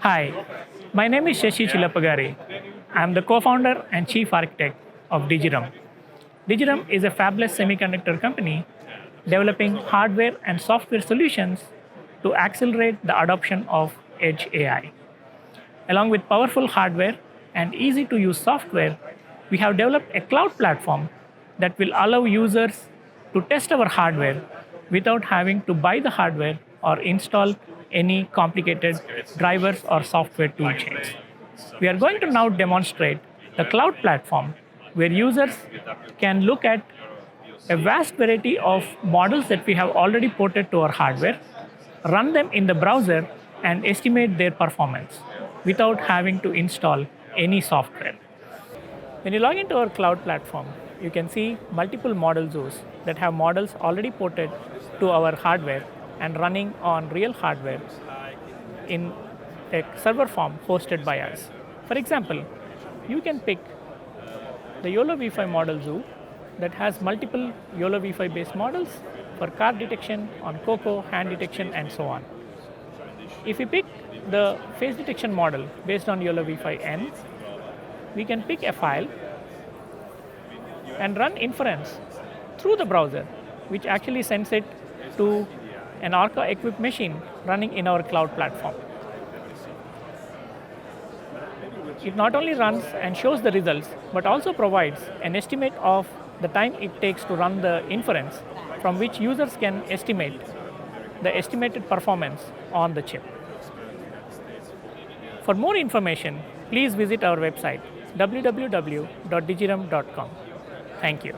Hi, my name is Shashi Chilappagari. I am the co-founder and chief architect of DeGirum. DeGirum is a fabless semiconductor company developing hardware and software solutions to accelerate the adoption of edge AI. Along with powerful hardware and easy to use software, we have developed a cloud platform that will allow users to test our hardware without having to buy the hardware or install any complicated drivers or software tool chains. We are going to now demonstrate the cloud platform where users can look at a vast variety of models that we have already ported to our hardware, run them in the browser, and estimate their performance without having to install any software. When you log into our cloud platform, you can see multiple model zoos that have models already ported to our hardware and running on real hardware in a server farm hosted by us. For example, you can pick the YOLO V5 model zoo that has multiple YOLO V5 based models for car detection on COCO, hand detection, and so on. If we pick the face detection model based on YOLO V5N, we can pick a file and run inference through the browser, which actually sends it to an ORCA equipped machine running in our cloud platform. It not only runs and shows the results, but also provides an estimate of the time it takes to run the inference, from which users can estimate the estimated performance on the chip. For more information, please visit our website www.digirum.com. Thank you.